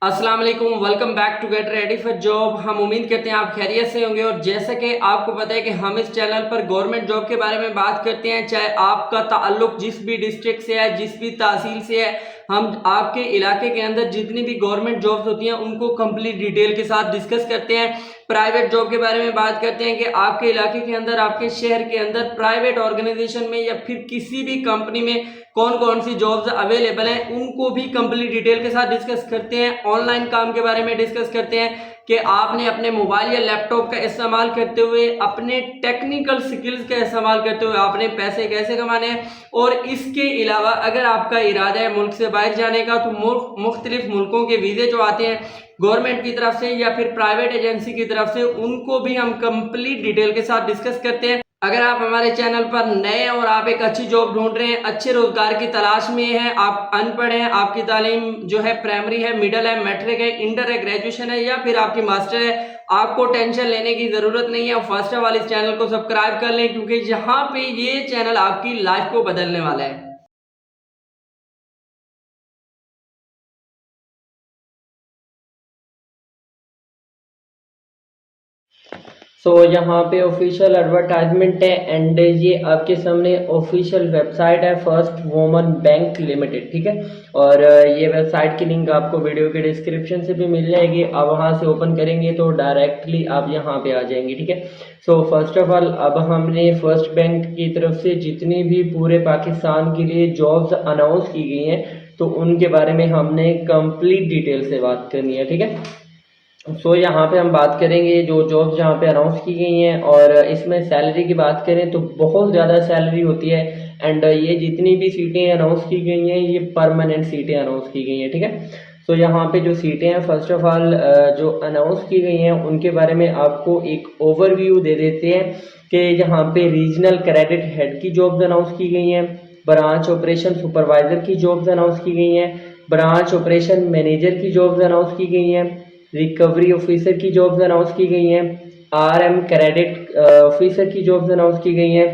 अस्सलाम वालेकुम, welcome back to get ready for job. हम उम्मीद करते हैं आप खैरियत से होंगे। और जैसा कि आपको पता है कि हम इस चैनल पर गवर्नमेंट जॉब के बारे में बात करते हैं, चाहे आपका ताल्लुक जिस भी डिस्ट्रिक्ट से है, जिस भी तहसील से है, हम आपके इलाके के अंदर जितनी भी गवर्नमेंट जॉब्स होती हैं उनको कंप्लीट डिटेल के साथ डिस्कस करते हैं। प्राइवेट जॉब के बारे में बात करते हैं कि आपके इलाके के अंदर, आपके शहर के अंदर प्राइवेट ऑर्गेनाइजेशन में या फिर किसी भी कंपनी में कौन कौन सी जॉब्स अवेलेबल हैं, उनको भी कंप्लीट डिटेल के साथ डिस्कस करते हैं। ऑनलाइन काम के बारे में डिस्कस करते हैं कि आपने अपने मोबाइल या लैपटॉप का इस्तेमाल करते हुए, अपने टेक्निकल स्किल्स का इस्तेमाल करते हुए आपने पैसे कैसे कमाने हैं। और इसके अलावा अगर आपका इरादा है मुल्क से बाहर जाने का, तो मुख्तलिफ मुल्कों के वीज़े जो आते हैं गवर्नमेंट की तरफ से या फिर प्राइवेट एजेंसी की तरफ से, उनको भी हम कंप्लीट डिटेल के साथ डिस्कस करते हैं। अगर आप हमारे चैनल पर नए हैं और आप एक अच्छी जॉब ढूंढ रहे हैं, अच्छे रोजगार की तलाश में हैं, आप अनपढ़ हैं, आपकी तालीम जो है प्राइमरी है, मिडिल है, मैट्रिक है, इंटर है, ग्रेजुएशन है या फिर आपकी मास्टर है, आपको टेंशन लेने की जरूरत नहीं है। फर्स्ट ऑफ ऑल इस चैनल को सब्सक्राइब कर लें, क्योंकि यहाँ पे ये चैनल आपकी लाइफ को बदलने वाला है। यहाँ पे ऑफिशियल एडवर्टाइजमेंट है एंड ये आपके सामने ऑफिशियल वेबसाइट है, फर्स्ट वुमन बैंक लिमिटेड, ठीक है। और ये वेबसाइट की लिंक आपको वीडियो के डिस्क्रिप्शन से भी मिल जाएगी। आप वहाँ से ओपन करेंगे तो डायरेक्टली आप यहाँ पे आ जाएंगे, ठीक है। फर्स्ट ऑफ ऑल अब हमने फर्स्ट बैंक की तरफ से जितनी भी पूरे पाकिस्तान के लिए जॉब्स अनाउंस की गई हैं, तो उनके बारे में हमने कंप्लीट डिटेल से बात करनी है, ठीक है। यहाँ पे हम बात करेंगे जो जॉब्स जहाँ पे अनाउंस की गई हैं, और इसमें सैलरी की बात करें तो बहुत ज़्यादा सैलरी होती है। एंड ये जितनी भी सीटें अनाउंस की गई हैं ये परमानेंट सीटें अनाउंस की गई हैं, ठीक है। यहाँ पे जो सीटें हैं, फर्स्ट ऑफ ऑल जो अनाउंस की गई हैं उनके बारे में आपको एक ओवरव्यू दे देते हैं कि यहाँ पे रीजनल क्रेडिट हेड की जॉब्स अनाउंस की गई हैं, ब्रांच ऑपरेशन सुपरवाइजर की जॉब्स अनाउंस की गई हैं, ब्रांच ऑपरेशन मैनेजर की जॉब्स अनाउंस की गई हैं, रिकवरी ऑफिसर की जॉब्स अनाउंस की गई हैं, आरएम क्रेडिट ऑफिसर की जॉब्स अनाउंस की गई हैं,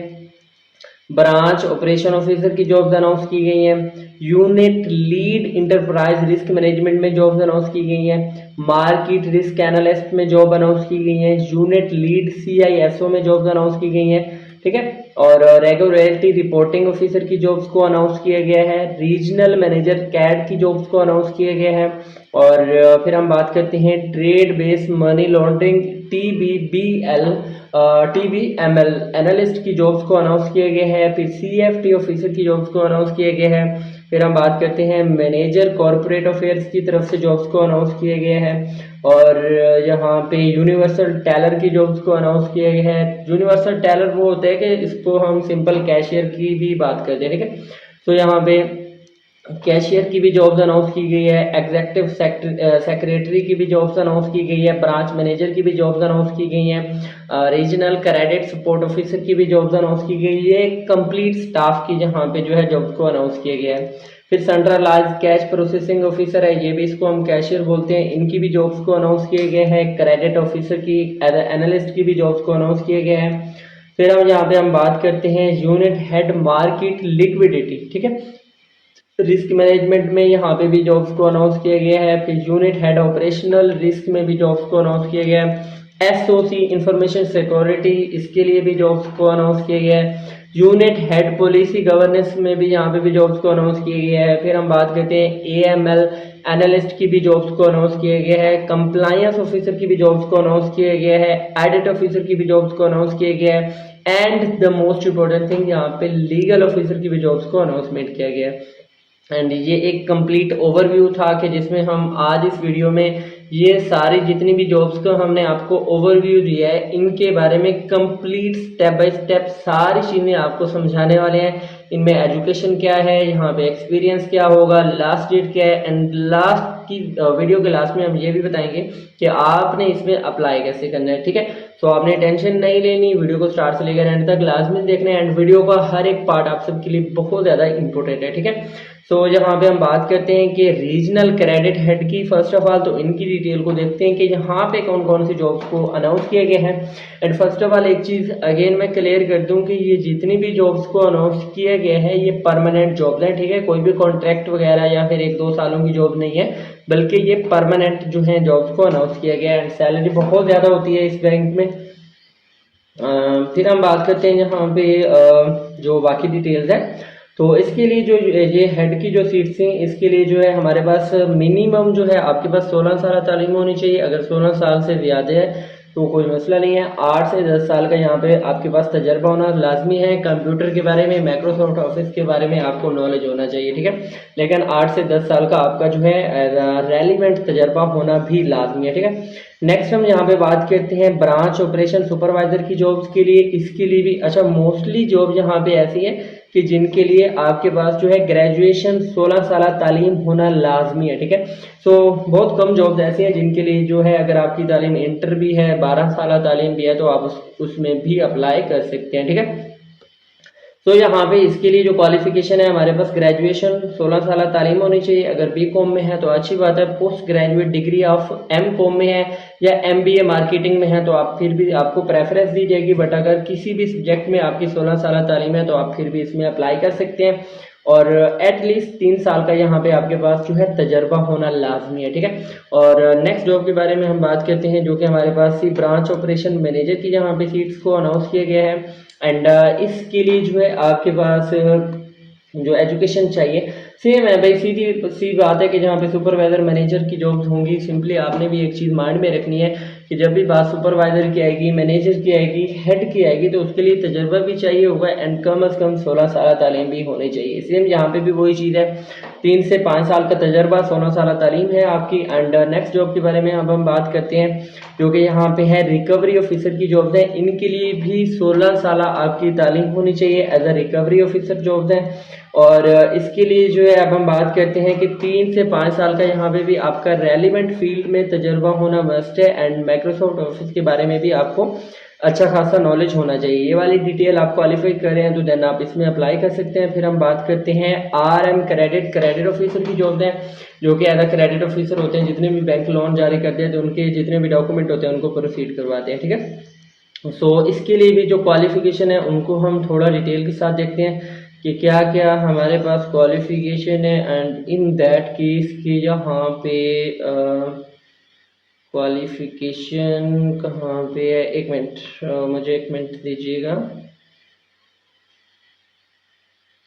ब्रांच ऑपरेशन ऑफिसर की जॉब्स अनाउंस की गई हैं, unit lead enterprise risk management में जॉब्स अनाउंस की गई हैं, मार्केट रिस्क एनालिस्ट में जॉब अनाउंस की गई हैं, यूनिट लीड सीआईएसओ में जॉब्स अनाउंस की गई हैं, ठीक है। और रेगुलेटरी रिपोर्टिंग ऑफिसर की जॉब्स को अनाउंस किया गया है, रीजनल मैनेजर कैड की जॉब्स को अनाउंस किया गया है। और फिर हम बात करते हैं trade based money laundering TBML analyst की जॉब्स को अनाउंस किया गया है। फिर CFT ऑफिसर की जॉब्स को अनाउंस किया गया है। फिर हम बात करते हैं मैनेजर कॉर्पोरेट अफेयर्स की तरफ से जॉब्स को अनाउंस किया गया है। और यहाँ पे यूनिवर्सल टेलर की जॉब्स को अनाउंस किया गया है। यूनिवर्सल टेलर वो होता है कि इसको हम सिंपल कैशियर की भी बात करते हैं, ठीक है। यहाँ पे कैशियर की भी जॉब्स अनाउंस की गई है, एग्जीक्यूटिव सेक्रेटरी की भी जॉब्स अनाउंस की गई है, ब्रांच मैनेजर की भी जॉब्स अनाउंस की गई हैं, रीजनल क्रेडिट सपोर्ट ऑफिसर की भी जॉब्स अनाउंस की गई है। कंप्लीट स्टाफ की जहाँ पे जो है जॉब्स को अनाउंस किया गया है। फिर सेंट्रलाइज कैश प्रोसेसिंग ऑफिसर है, ये भी इसको हम कैशियर बोलते हैं, इनकी भी जॉब्स को अनाउंस किया गया है। क्रेडिट ऑफिसर की एनालिस्ट की भी जॉब्स को अनाउंस किया गया है। फिर हम यहाँ पे हम बात करते हैं यूनिट हेड मार्केट लिक्विडिटी, ठीक है। रिस्क मैनेजमेंट में यहाँ पे भी जॉब्स को अनाउंस किया गया है। फिर यूनिट हेड ऑपरेशनल रिस्क में भी जॉब्स को अनाउंस किया गया है। SOC इंफॉर्मेशन सिक्योरिटी, इसके लिए भी जॉब्स को अनाउंस किया गया है। यूनिट हेड पॉलिसी गवर्नेंस में भी यहाँ पे भी जॉब्स को अनाउंस किया गया है। फिर हम बात करते हैं AML एनालिस्ट की भी जॉब्स को अनाउंस किया गया है। कंप्लायंस ऑफिसर की भी जॉब्स को अनाउंस किया गया है। एडिट ऑफिसर की भी जॉब्स को अनाउंस किया गया है। And the most important thing, यहाँ पे लीगल ऑफिसर की भी जॉब्स को अनाउंसमेंट किया गया है। एंड ये एक कंप्लीट ओवरव्यू था कि जिसमें हम आज इस वीडियो में ये सारी जितनी भी जॉब्स का हमने आपको ओवरव्यू दिया है, इनके बारे में कंप्लीट स्टेप बाय स्टेप सारी चीज़ें आपको समझाने वाले हैं। इनमें एजुकेशन क्या है, यहाँ पे एक्सपीरियंस क्या होगा, लास्ट डेट क्या है, एंड लास्ट की वीडियो के लास्ट में हम ये भी बताएंगे कि आपने इसमें अप्लाई कैसे करना है, ठीक है। आपने टेंशन नहीं लेनी, वीडियो को स्टार्ट से लेकर एंड तक लाजमी देखना है। एंड वीडियो का हर एक पार्ट आप सबके लिए बहुत ज़्यादा इंपॉर्टेंट है, ठीक है। सो यहाँ पे हम बात करते हैं कि रीजनल क्रेडिट हेड की। फर्स्ट ऑफ ऑल तो इनकी डिटेल को देखते हैं कि यहाँ पे कौन कौन सी जॉब्स को अनाउंस किए गए हैं। एंड फर्स्ट ऑफ ऑल एक चीज़ अगेन मैं क्लियर कर दूं कि ये जितनी भी जॉब्स को अनाउंस किए गए हैं ये परमानेंट जॉब्स हैं, ठीक है। कोई भी कॉन्ट्रैक्ट वगैरह या फिर 1-2 सालों की जॉब नहीं है, बल्कि ये परमानेंट जो है जॉब्स को अनाउंस किया गया है। एंड सैलरी बहुत ज़्यादा होती है इस बैंक में। फिर हम बात करते हैं यहाँ पे जो बाकी डिटेल्स है। तो इसके लिए जो ये हेड की जो सीट्स हैं इसके लिए जो है हमारे पास मिनिमम जो है आपके पास 16 साल तालीम होनी चाहिए। अगर 16 साल से ज़्यादा है तो कोई मसला नहीं है। 8 से 10 साल का यहाँ पे आपके पास तजर्बा होना लाजमी है। कंप्यूटर के बारे में, माइक्रोसॉफ्ट ऑफिस के बारे में आपको नॉलेज होना चाहिए, ठीक है। लेकिन 8 से 10 साल का आपका जो है रेलिवेंट तजर्बा होना भी लाजमी है, ठीक है। नेक्स्ट हम यहाँ पे बात करते हैं ब्रांच ऑपरेशन सुपरवाइजर की जॉब्स के लिए। इसके लिए भी अच्छा मोस्टली जॉब यहाँ पे ऐसी है कि जिनके लिए आपके पास जो है ग्रेजुएशन 16 साल तालीम होना लाजमी है, ठीक है। सो बहुत कम जॉब्स ऐसी हैं जिनके लिए जो है अगर आपकी तालीम इंटर भी है, 12 साल तालीम भी है, तो आप उसमें भी अप्लाई कर सकते हैं, ठीक है। तो यहाँ पे इसके लिए जो क्वालिफिकेशन है हमारे पास ग्रेजुएशन 16 साल तालीम होनी चाहिए। अगर बीकॉम में है तो अच्छी बात है। Post graduate degree of MCom में है या एमबीए मार्केटिंग में है तो आप फिर भी आपको प्रेफरेंस दी जाएगी। बट अगर किसी भी सब्जेक्ट में आपकी 16 साल तालीम है तो आप फिर भी इसमें अप्लाई कर सकते हैं। और एटलीस्ट 3 साल का यहाँ पे आपके पास जो है तजर्बा होना लाजमी है, ठीक है। और नेक्स्ट जॉब के बारे में हम बात करते हैं जो कि हमारे पास सी ब्रांच ऑपरेशन मैनेजर की जहाँ पे सीट्स को अनाउंस किया गया है। एंड इसके लिए जो है आपके पास जो एजुकेशन चाहिए सेम है भाई, सी बात है कि जहाँ पे सुपरवाइजर मैनेजर की जॉब्स होंगी। सिंपली आपने भी एक चीज़ माइंड में रखनी है कि जब भी बात सुपरवाइजर की आएगी, मैनेजर की आएगी, हेड की आएगी तो उसके लिए तजर्बा भी चाहिए होगा एंड कम अज़ कम 16 साल तालीम भी होनी चाहिए। सेम यहाँ पे भी वही चीज़ है, 3 से 5 साल का तजर्बा, 16 साल तालीम है आपकी। एंड नेक्स्ट जॉब के बारे में अब हम बात करते हैं जो कि यहाँ पे है रिकवरी ऑफिसर की जॉब्स हैं। इनके लिए भी 16 साल आपकी तालीम होनी चाहिए as a recovery officer jobs हैं। और इसके लिए जो है अब हम बात करते हैं कि 3 से 5 साल का यहाँ पे भी आपका रेलिवेंट फील्ड में तजर्बा होना मस्ट है। एंड माइक्रोसॉफ्ट ऑफिस के बारे में भी आपको अच्छा खासा नॉलेज होना चाहिए। ये वाली डिटेल आप क्वालिफाई करें हैं तो देन आप इसमें अप्लाई कर सकते हैं। फिर हम बात करते हैं RM क्रेडिट ऑफिसर की जॉब है जो कि एज अ क्रेडिट ऑफिसर होते हैं। जितने भी बैंक लोन जारी करते हैं तो उनके जितने भी डॉक्यूमेंट होते हैं उनको प्रोसीड करवाते हैं, ठीक है। सो इसके लिए भी जो क्वालिफिकेशन है उनको हम थोड़ा डिटेल के साथ देखते हैं कि क्या क्या हमारे पास क्वालिफिकेशन है। एंड इन दैट केस कि यहाँ पे क्वालिफिकेशन कहाँ पे है, एक मिनट मुझे एक मिनट दीजिएगा।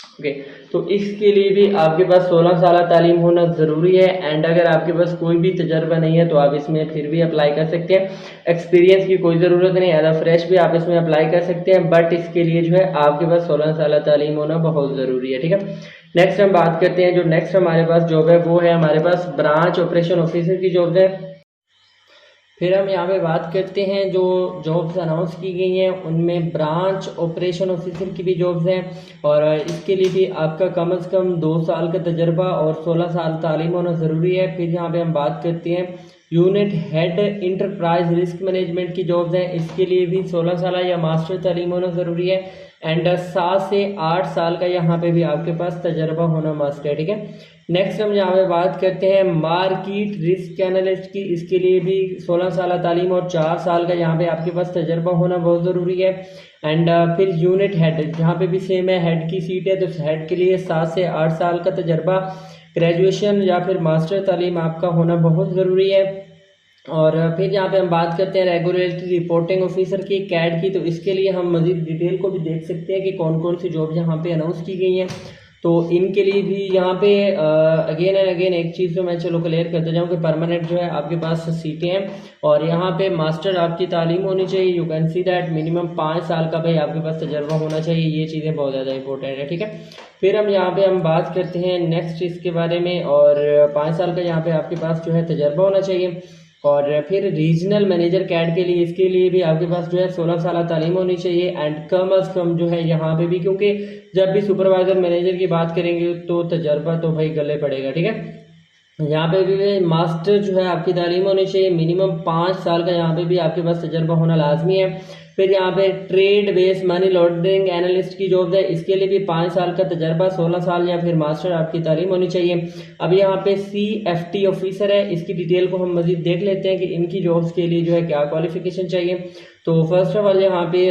ओके, तो इसके लिए भी आपके पास 16 साल तालीम होना ज़रूरी है। एंड अगर आपके पास कोई भी तजर्बा नहीं है तो आप इसमें फिर भी अप्लाई कर सकते हैं। एक्सपीरियंस की कोई ज़रूरत नहीं, एज अ फ्रेश भी आप इसमें अप्लाई कर सकते हैं। बट इसके लिए जो है आपके पास 16 साल तालीम होना बहुत ज़रूरी है, ठीक है। नेक्स्ट हम बात करते हैं, जो नेक्स्ट हमारे पास जॉब है वो है हमारे पास ब्रांच ऑपरेशन ऑफिसर की जॉब है। फिर हम यहाँ पे बात करते हैं जो जॉब्स अनाउंस की गई हैं उनमें ब्रांच ऑपरेशन ऑफिसर की भी जॉब्स हैं। और इसके लिए भी आपका कम से कम 2 साल का तजर्बा और 16 साल तालीम होना ज़रूरी है। फिर यहाँ पे हम बात करते हैं unit head enterprise risk management की जॉब्स हैं। इसके लिए भी 16 साल या मास्टर तालीम होना ज़रूरी है। एंड 7 से 8 साल का यहाँ पे भी आपके पास तजर्बा होना मस्ट है, ठीक है। नेक्स्ट हम यहाँ पे बात करते हैं मार्केट रिस्क एनालिस्ट की। इसके लिए भी 16 साल तालीम और 4 साल का यहाँ पे आपके पास तजर्बा होना बहुत ज़रूरी है। एंड फिर यूनिट हेड जहाँ पे भी सेम है, हेड की सीट है तो हेड के लिए 7 से 8 साल का तजर्बा, ग्रेजुएशन या फिर मास्टर तालीम आपका होना बहुत ज़रूरी है। और फिर यहाँ पे हम बात करते हैं रेगुलेटरी रिपोर्टिंग ऑफिसर की, कैड की। तो इसके लिए हम मज़ीद डिटेल को भी देख सकते हैं कि कौन कौन सी जॉब यहाँ पे अनाउंस की गई हैं। तो इनके लिए भी यहाँ पे अगेन एंड अगेन एक चीज़ तो मैं चलो क्लियर करते जाऊँ कि परमानेंट जो है आपके पास सीटें हैं और यहाँ पे मास्टर आपकी तालीम होनी चाहिए। You can see that minimum 5 साल का भाई आपके पास तजर्बा होना चाहिए। ये चीज़ें बहुत ज़्यादा इंपॉर्टेंट है, ठीक है। फिर हम यहाँ पे हम बात करते हैं नेक्स्ट इसके बारे में, और 5 साल का यहाँ पे आपके पास जो है तजर्बा होना चाहिए। और फिर रीजनल मैनेजर कैड के लिए, इसके लिए भी आपके पास जो है 16 साल तालीम होनी चाहिए। एंड कम अज़ कम जो है यहाँ पे भी, क्योंकि जब भी सुपरवाइजर मैनेजर की बात करेंगे तो तजर्बा तो भाई गले पड़ेगा, ठीक है। यहाँ पे भी मास्टर जो है आपकी तालीम होनी चाहिए, मिनिमम 5 साल का यहाँ पे भी आपके पास तजर्बा होना लाजमी है। फिर यहाँ पे trade based money laundering analyst की जॉब है, इसके लिए भी 5 साल का तजर्बा, 16 साल या फिर मास्टर आपकी तालीम होनी चाहिए। अब यहाँ पे CFT ऑफिसर है, इसकी डिटेल को हम मजीद देख लेते हैं कि इनकी जॉब्स के लिए जो है क्या क्वालिफिकेशन चाहिए। तो फर्स्ट ऑफ ऑल यहाँ पे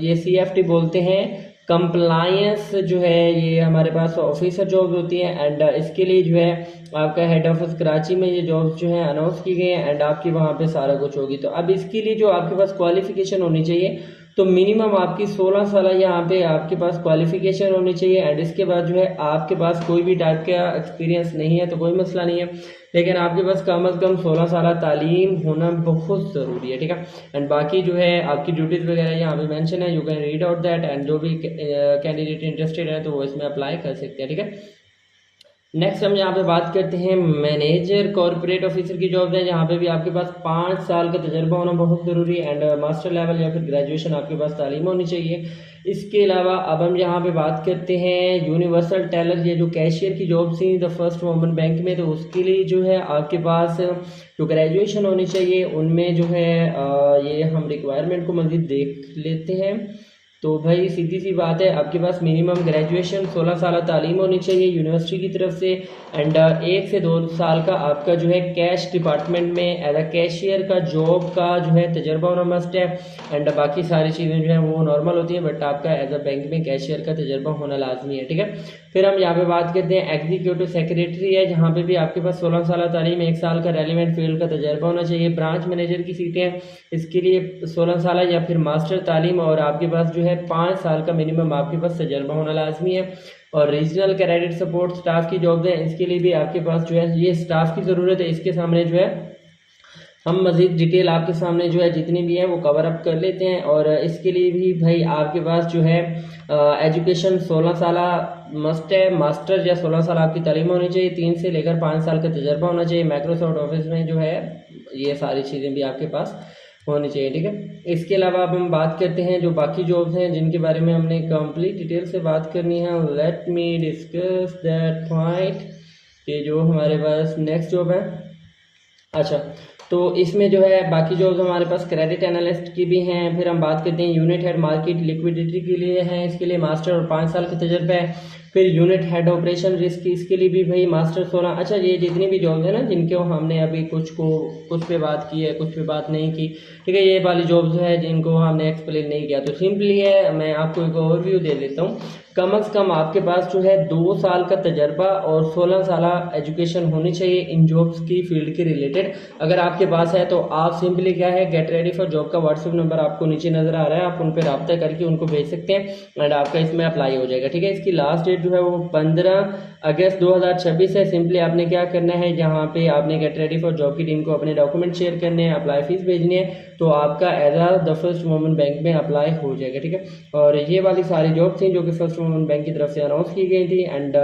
ये CFT बोलते हैं कंप्लायंस जो है, ये हमारे पास ऑफिसर जॉब होती है एंड इसके लिए जो है आपका हेड ऑफिस कराची में ये जॉब्स जो है अनाउंस की गई हैं एंड आपकी वहाँ पे सारा कुछ होगी। तो अब इसके लिए जो आपके पास क्वालिफिकेशन होनी चाहिए, तो मिनिमम आपकी 16 साल यहाँ पे आपके पास क्वालिफिकेशन होनी चाहिए एंड इसके बाद जो है आपके पास कोई भी टाइप का एक्सपीरियंस नहीं है तो कोई मसला नहीं है, लेकिन आपके पास कम अज़ कम 16 साल तालीम होना बहुत ज़रूरी है, ठीक है। एंड बाकी जो है आपकी ड्यूटीज़ वगैरह यहाँ पे मेंशन है, you can read out that and जो भी कैंडिडेट इंटरेस्टेड है तो वो इसमें अप्लाई कर सकते हैं, ठीक है। नेक्स्ट हम यहाँ पे बात करते हैं मैनेजर कॉर्पोरेट ऑफिसर की जॉब है, जहाँ पे भी आपके पास 5 साल का तजर्बा होना बहुत ज़रूरी है एंड मास्टर लेवल या फिर ग्रेजुएशन आपके पास तालीम होनी चाहिए। इसके अलावा अब हम यहाँ पे बात करते हैं यूनिवर्सल टेलर, ये जो कैशियर की जॉब थी द फर्स्ट वुमेन बैंक में, तो उसके लिए जो है आपके पास जो ग्रेजुएशन होनी चाहिए उनमें जो है ये हम रिक्वायरमेंट को मज़ीद देख लेते हैं। तो भाई सीधी सी बात है, आपके पास मिनिमम ग्रेजुएशन 16 साल तालीम होनी चाहिए यूनिवर्सिटी की तरफ से एंड 1 से 2 साल का आपका जो है कैश डिपार्टमेंट में एज अ कैशियर का जॉब का जो है तजर्बा होना मस्ट है एंड बाकी सारी चीज़ें जो है वो नॉर्मल होती हैं, बट आपका एज अ बैंक में कैशियर का तजर्बा होना लाजमी है, ठीक है। फिर हम यहाँ पे बात करते हैं एग्जीक्यूटिव सेक्रेटरी है, जहाँ पे भी आपके पास 16 साल तालीम, 1 साल का रेलिवेंट फील्ड का तजर्बा होना चाहिए। ब्रांच मैनेजर की सीटें हैं, इसके लिए 16 साल या फिर मास्टर तालीम और आपके पास जो है 5 साल का मिनिमम आपके पास तजर्बा होना लाजमी है। और रीजनल क्रेडिट सपोर्ट स्टाफ की जॉब है, इसके लिए भी आपके पास जो है ये स्टाफ की ज़रूरत है। इसके सामने जो है हम मज़ीद डिटेल आपके सामने जो है जितनी भी है वो कवर अप कर लेते हैं और इसके लिए भी भाई आपके पास जो है एजुकेशन 16 साल मस्ट है, मास्टर या 16 साल आपकी तालीम होनी चाहिए, 3 से लेकर 5 साल का तजर्बा होना चाहिए। माइक्रोसॉफ्ट ऑफिस में जो है ये सारी चीज़ें भी आपके पास होनी चाहिए, ठीक है। इसके अलावा अब हम बात करते हैं जो बाकी जॉब्स हैं जिनके बारे में हमने कंप्लीट डिटेल से बात करनी है। Let me discuss that point कि जो हमारे पास नेक्स्ट जॉब है। अच्छा, तो इसमें जो है बाकी जॉब्स हमारे पास क्रेडिट एनालिस्ट की भी हैं। फिर हम बात करते हैं यूनिट हेड मार्केट लिक्विडिटी के लिए हैं, इसके लिए मास्टर और 5 साल का तजर्बा है। फिर यूनिट हेड ऑपरेशन रिस्क, इसके लिए भी भाई मास्टर 16। अच्छा, ये जितनी भी जॉब्स है ना जिनके हमने अभी कुछ पे बात की है, कुछ पे बात नहीं की, ठीक है, ये वाली जॉब्स है जिनको हमने एक्सप्लेन नहीं किया, तो सिंपली है मैं आपको एक ओवरव्यू दे देता हूँ। कम अज़ कम आपके पास जो है 2 साल का तजर्बा और 16 साल एजुकेशन होनी चाहिए इन जॉब्स की फील्ड के रिलेटेड। अगर आपके पास है तो आप सिंपली क्या है, गेट रेडी फॉर जॉब का व्हाट्सएप नंबर आपको नीचे नज़र आ रहा है, आप उन पर रब्ता करके उनको भेज सकते हैं एंड आपका इसमें अप्लाई हो जाएगा, ठीक है। इसकी लास्ट डेट जो है वो 15 अगस्त 2026 है। सिंपली आपने क्या करना है, जहाँ पे आपने गेट रेडी फॉर जॉब की टीम को अपने डॉक्यूमेंट शेयर करने हैं, अप्लाई फीस भेजनी है, तो आपका as the first women bank में अप्लाई हो जाएगा, ठीक है। और ये वाली सारी जॉब थी जो कि फर्स्ट वुमेन बैंक की तरफ से अनाउंस की गई थी एंड